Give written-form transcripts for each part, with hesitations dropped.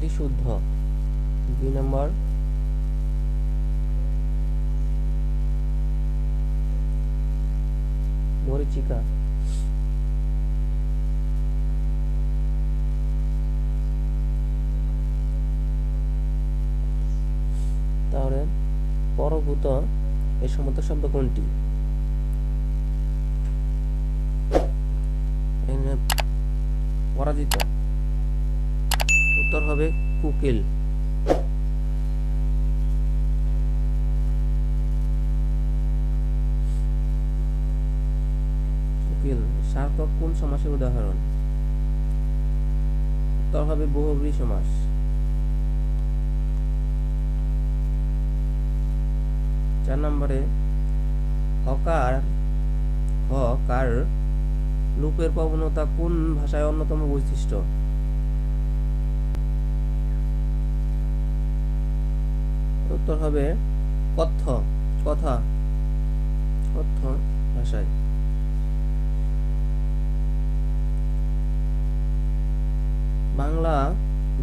কি শুদ্ধ? 2 নম্বর মরীচিকা। তাহলে পরভূত এর সমর্থক শব্দ কোনটি? পরাজিত। উত্তর হবে কুকিল। কুকিল সার্থক কোন সমাসের উদাহরণ? উত্তর হবে বহুব্রী সমাস। 4 নম্বরে হকার লুপের প্রবণতা কোন ভাষায় অন্যতম বৈশিষ্ট্য? উত্তর হবে কথা ভাষায়। বাংলা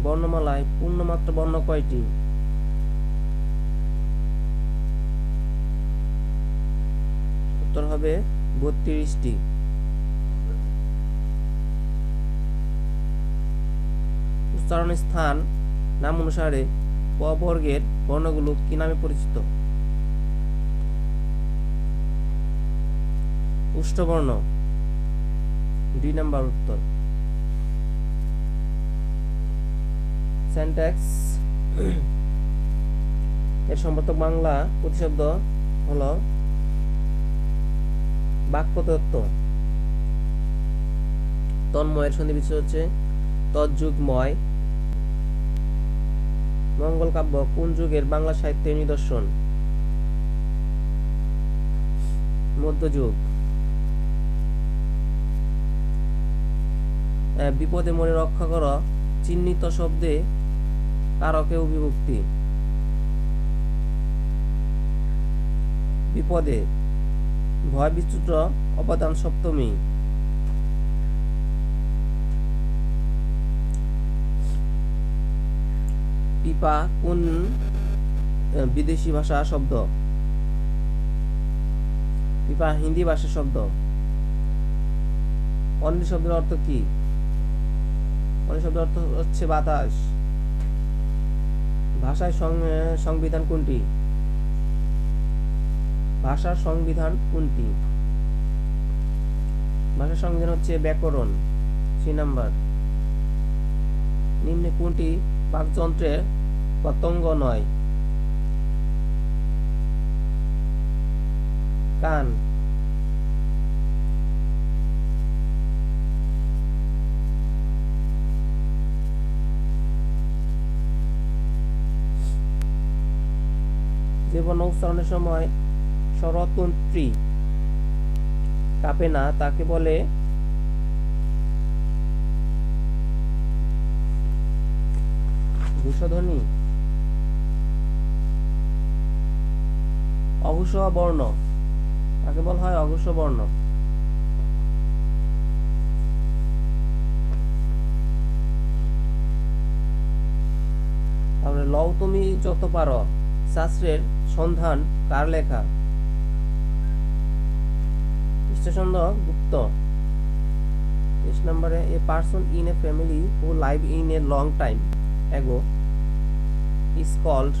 বর্ণমালায় পূর্ণমাত্রা বর্ণ কয়টি? উত্তর হবে 32টি। উচ্চারণের স্থান নাম অনুসারে ক বর্গের বর্ণগুলো কি নামে পরিচিত? উষ্ট্রবর্ণ। 2 নম্বর উত্তর। সিনট্যাক্স এর সমর্থক বাংলা প্রতিশব্দ হলো বাক্যতত্ত্ব। তন্ময়ের সন্ধিবিচ্ছেদ হচ্ছে তৎযুগময়। মঙ্গল কাব্য কোন যুগের বাংলা সাহিত্যের নিদর্শন? মধ্যযুগ। বিপদে মরে রক্ষা কর চিহ্নিত শব্দে কারকে অভিভক্তি। বিপদে ভয় বিচ্যুত অপাদান সপ্তমী। পিপা কোন বিদেশি ভাষা শব্দ? পিপা হিন্দি ভাষা শব্দ। অনিল শব্দের অর্থ কি? অনিল শব্দের অর্থ হচ্ছে বাতাস। ভাষায় সংবিধান কোনটি? ভাষার সংবিধান কোনটি? ভাষার সংবিধান হচ্ছে ব্যাকরণ। 3 নাম্বার। নিম্নে কোনটি বাকযন্ত্রের পতঙ্গ নয়? কান। যে বর্ণ উচ্চারণের সময় স্বরতন্ত্রী কাঁপে না তাকে বলে ভূষধ্বনি। অঘোষ বর্ণ তাকে বলা হয় অঘোষ বর্ণ। তাহলে লও তুমি যত পারো শাস্ত্রের সন্ধান কার লেখা? ঈশ্বরচন্দ্র গুপ্ত। 3 নম্বরে a person in a family who live in a long time ago is called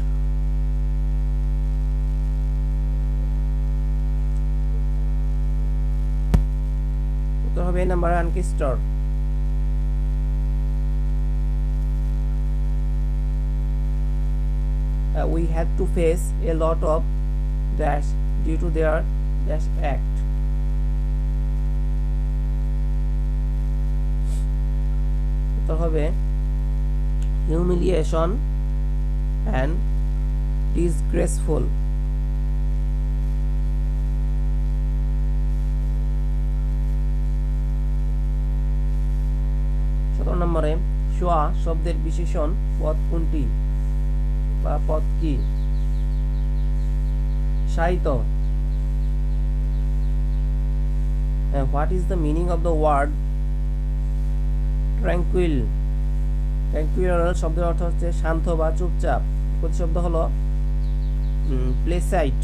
উত্তর হবে এই number আনকিস্টর। We had to face a lot of dash due to their dash act. উত্তর হবে humiliation and disgraceful. 17 নম্বরে শোয়া শব্দের বিশেষণ পদ কোনটি বা পদ কি? শায়িত। What is the meaning of the word tranquil? Tranquil শব্দের অর্থ হচ্ছে শান্ত বা চুপচাপ। প্রতিশব্দ হলো প্লেসাইট।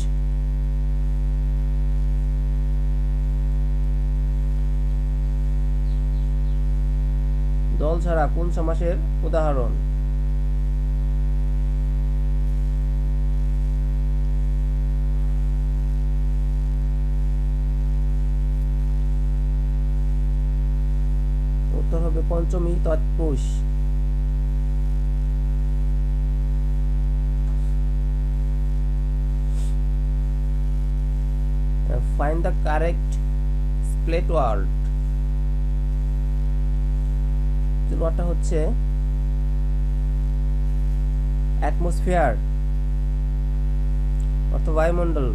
দল ছাড়া কোন সমাসের উদাহরণ? উত্তর হবে পঞ্চমী তৎপুরুষ। Find the correct split word. ওয়ার্ডটা হচ্ছে অ্যাটমসফিয়ার অর্থ বায়ুমণ্ডল।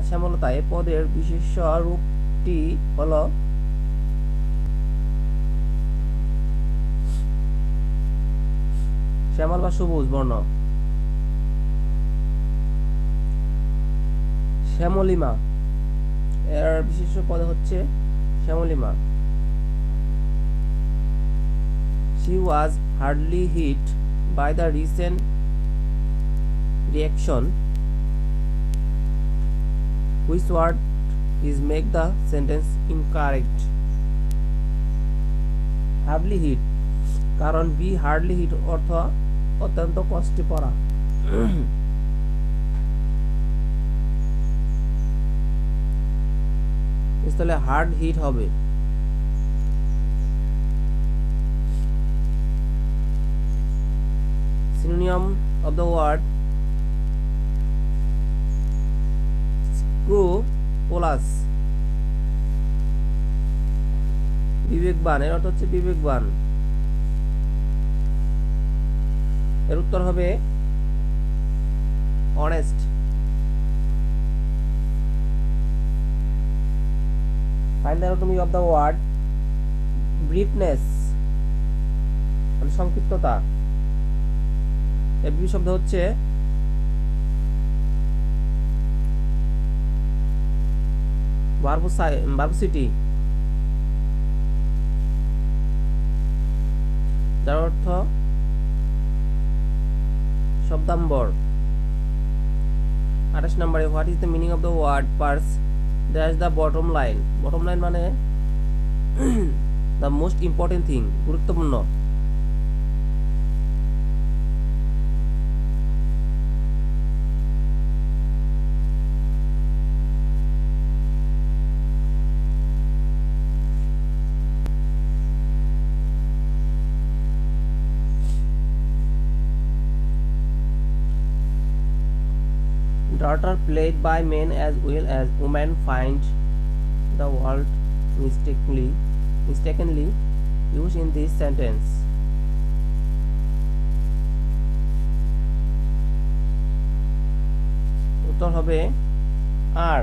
শ্যামলতায় পদের বিশেষ রূপটি হলো শ্যামল বা সবুজ বর্ণ। শ্যামলিমা এর বিশেষ পদ হচ্ছে শ্যামলিমা। She was hardly hit by the recent reaction. Which word is make the sentence incorrect? Hardly hit, কারণ be hardly hit অর্থ অত্যন্ত কষ্টে পড়া। তাহলে হার্ড হিট হবে। synonym of the word scrupulous, বিবেকবান এর অর্থ হচ্ছে বিবেকবান। এর উত্তর হবে honest. Find the anatomy of the word briefness, মানে সংক্ষিপ্ততা। এর বিশেষ শব্দ হচ্ছে ভার্বোসিটি, যার অর্থ শব্দাম্বর। 28 নম্বরে what is the meaning of the word parse dash the bottom line. Bottom line মানে দ্য মোস্ট ইম্পর্টেন্ট থিং, গুরুত্বপূর্ণ। Daughter played by men as well as women find the word mistakenly used in this sentence. উত্তর হবে আর।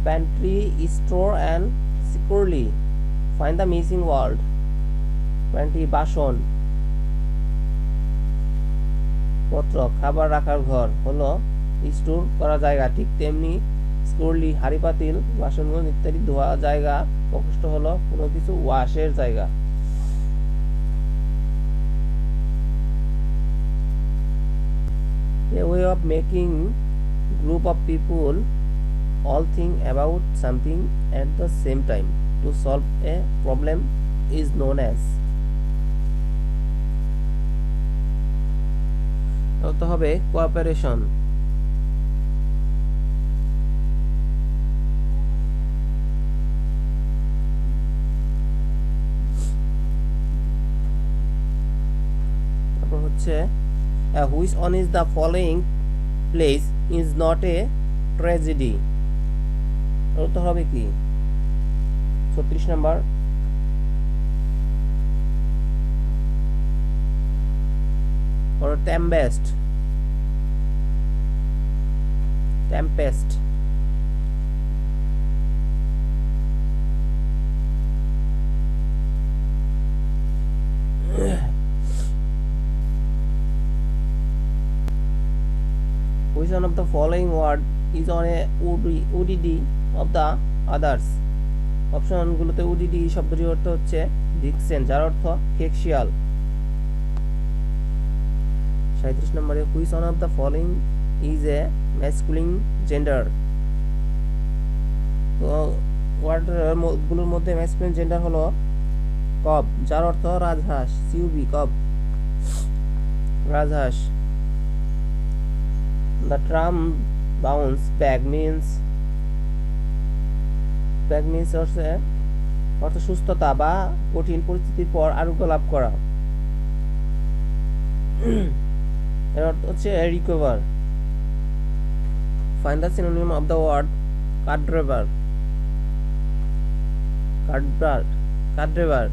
Pantry, store and securely. Find the missing word. Pantry বাসন, পত্র খাবার রাখার ঘর হলো স্টোর করা জায়গা, ঠিক তেমনি সিকিউরলি হাঁড়ি পাতিল বাসনগুলো ইত্যাদি ধোয়া জায়গা, প্রকোষ্ঠ হলো কোনো কিছু ওয়াশের জায়গা। A way of making group of people all think about something at the same time to solve a problem is known as. তো হবে কোঅপারেশন। তারপর হচ্ছে which one is the following place is not a tragedy? তো হবে কি 36 নম্বর or tempest. which one of the following word is on a ODD of the others? অপশনগুলোতে ODD শব্দটির অর্থ হচ্ছে ভিক্সেন, যার অর্থ খেকশিয়াল। 37 নম্বরে which one of the following is a masculine gender? তো ওয়ার্ডগুলোর মধ্যে ম্যাসকুলিন জেন্ডার হলো কব, যার অর্থ রাজহাঁস, সিউবি কব, রাজহাঁস। The term bounce back means অর্থ সুস্থতা বা কঠিন পরিস্থিতির পর আরোগ্য লাভ করা। এর অর্থ হচ্ছে recover. Find the synonym of the word cart driver. Cart driver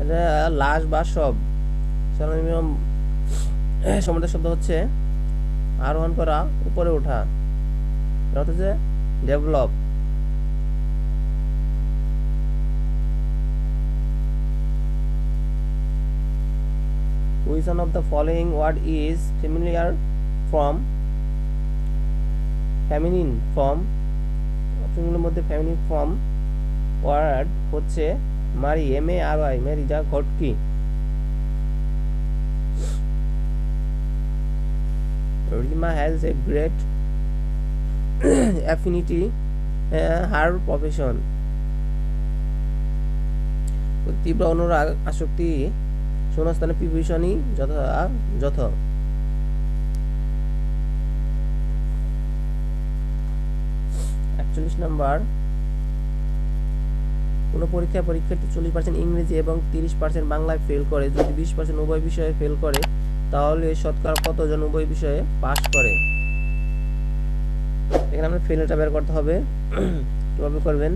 এটা লাশ বা সব। সিনোনিম সম্বন্ধে শব্দ হচ্ছে আরোহণ করা, উপরে ওঠা। এটা হচ্ছে develop. Which one of the following word is feminine form? অপশনগুলোর মধ্যে feminine form ওয়ার্ড হচ্ছে মারি, MARY, ম্যারি, যা Ghotki. Rima has a great affinity her profession. তীব্র অনুরাগ, আসক্তি, শূন্যস্থানে প্রিপজিশনই যথ। 41 নম্বর, কোন পরীক্ষার্থী 40% ইংরেজি এবং 30% বাংলায় ফেল করে। যদি 20% উভয় বিষয়ে ফেল করে তাহলে শতকরা কতজন উভয় বিষয়ে পাস করে? এখানে আমরা ফেলটা বের করতে হবে। কিভাবে করবেন?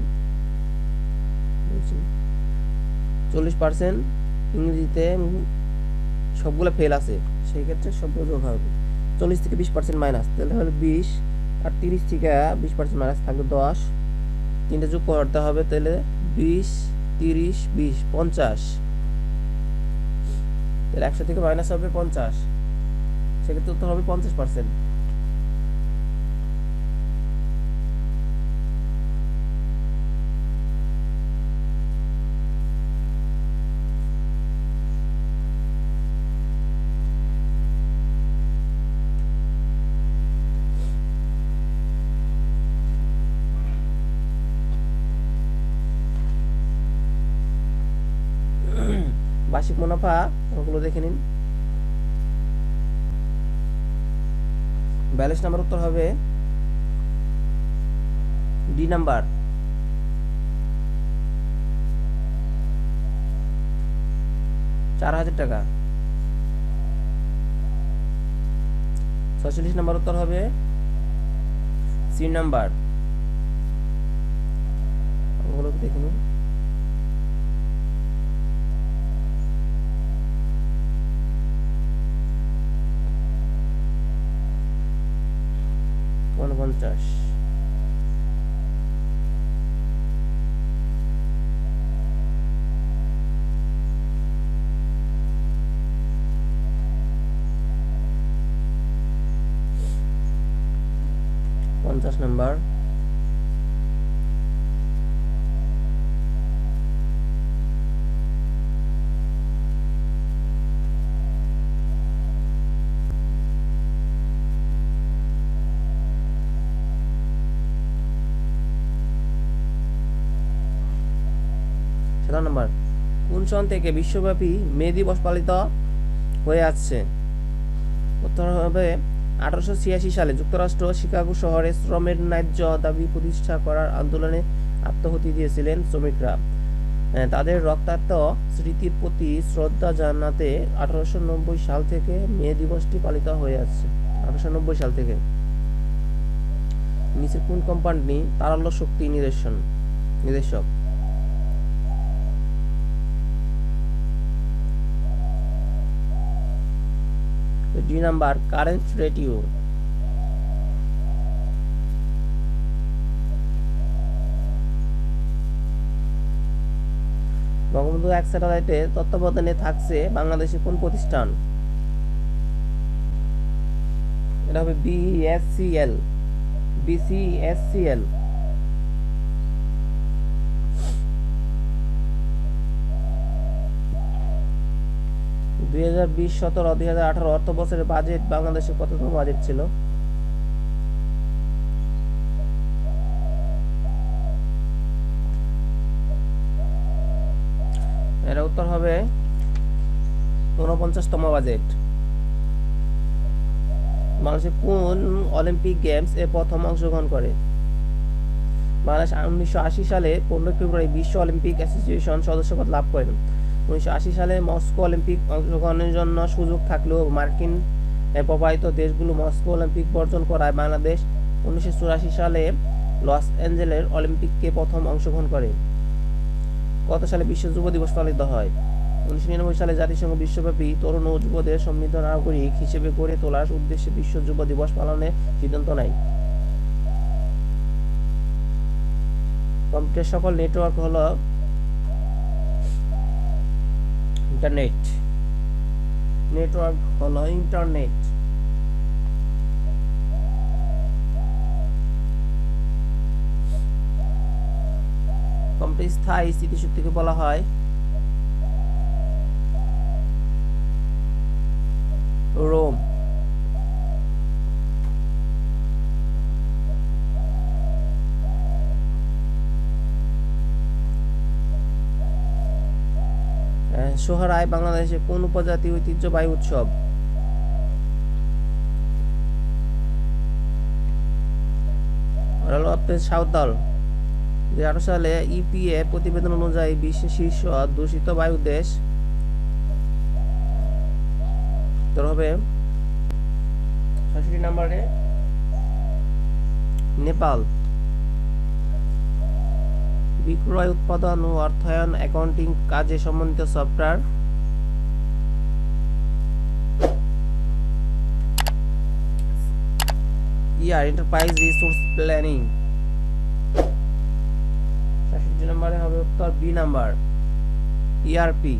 40% ইংরেজিতে সবগুলো ফেল আছে, সেই ক্ষেত্রে সবগুলো যোগ হবে। 40 থেকে 20% মাইনাস, তাহলে হলো 20, আর 30 থেকে 20% মাইনাস থাকবে 10, তিনটা যোগ করতে হবে, তাহলে 20, 30, 20, 50। তাহলে 100 থেকে মাইনাস হবে 50, সেক্ষেত্রে উত্তর হবে 50%। বার্ষিক মুনাফা ওগুলো দেখে নিন। 42 নম্বর উত্তর হবে ডি নাম্বার। 4000 টাকা। 46 নম্বর উত্তর হবে সি নাম্বার। ওগুলো দেখে নিন। $50। নাম্বার। নাম্বার, কোন সন থেকে বিশ্বব্যাপী মে দিবস পালিত হয়ে আসছে? উত্তর হবে 1886 সালে যুক্তরাষ্ট্র শিকাগো শহরে শ্রমের ন্যায্য দাবি প্রতিষ্ঠা করার আন্দোলনে আত্মাহুতি দিয়েছিলেন শ্রমিকরা। তাদের রক্তাক্ত স্মৃতির প্রতি শ্রদ্ধা জানাতে 1890 সাল থেকে মে দিবসটি পালিত হয়ে আসছে। 1890 সাল থেকে। নিচের কোন কোম্পানি তারল্য শক্তি নির্দেশক? D number, current radio. Bangabandhu 1 স্যাটেলাইটের তত্ত্বাবধানে থাকছে বাংলাদেশে কোন প্রতিষ্ঠান? এটা হবে বিএসসিএল, বিসিএসসিএল। দুই হাজার 2017-2018 অর্থ বছরের বাজেট বাংলাদেশের কততম বাজেট ছিল? এর উত্তর হবে 49তম বাজেট। বাংলাদেশ কোন অলিম্পিক গেমস এ প্রথম অংশগ্রহণ করে? বাংলাদেশ 1980 সালে 15 ফেব্রুয়ারি বিশ্ব অলিম্পিক অ্যাসোসিয়েশন সদস্যপদ লাভ করেন। 1980 সালে মস্কো অলিম্পিক অংশগ্রহণের জন্য সুযোগ থাকলেও মার্কিন প্রভাবিত দেশগুলো মস্কো অলিম্পিক বর্জন করায় বাংলাদেশ 1984 সালে লস অ্যাঞ্জেলেস অলিম্পিকে প্রথম অংশগ্রহণ করে। কত সালে বিশ্ব যুব দিবস পালিত হয়? 1999 সালে জাতিসংঘ বিশ্বব্যাপী তরুণ ও যুবদের সমৃদ্ধ নাগরিক হিসেবে গড়ে তোলার উদ্দেশ্যে বিশ্ব যুব দিবস পালনের সিদ্ধান্ত নেয়। কম্পিউটার সকল নেটওয়ার্ক হলো ইন্টারনেট। নেটওয়ার্ক হলো ইন্টারনেট। কম্পিউটার স্থায়ী স্মৃতিশক্তিকে বলা হয় রোম। সোহরায় বাংলাদেশের কোন উপজাতি ঐতিহ্যবাহী উৎসব? সাঁওতাল। 2018 সালে ইপিএ প্রতিবেদন অনুযায়ী বিশ্বের শীর্ষ দূষিত বায়ু দেশ তোর হবে 66 নম্বরে নেপাল। বিক্রয়, উৎপাদন ও অর্থায়ন অ্যাকাউন্টিং কাজে সম্বন্ধিত সফটওয়্যার? Enterprise resource planning. 67 নম্বরে হবে উত্তর বি নাম্বার ইআরপি।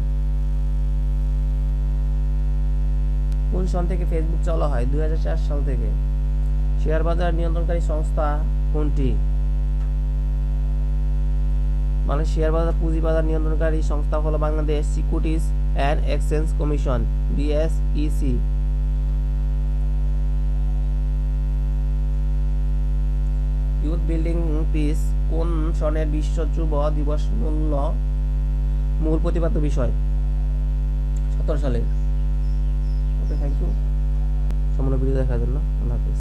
কোন সন থেকে ফেসবুক চালু হয়? 2004 সাল থেকে। শেয়ার বাজার নিয়ন্ত্রণকারী সংস্থা কোনটি? মানে শেয়ার বাজার পুঁজি বাজার নিয়ন্ত্রণকারী সংস্থা হলো Bangladesh securities and exchange commission, BSEC. Youth building piece কোন সনের বিশ্ব যুব দিবস মূল প্রতিপাদ্য বিষয়? 17 সালে। ওকে, থ্যাংক ইউ সম্পূর্ণ ভিডিও দেখার জন্য। আল্লাহ হাফেজ।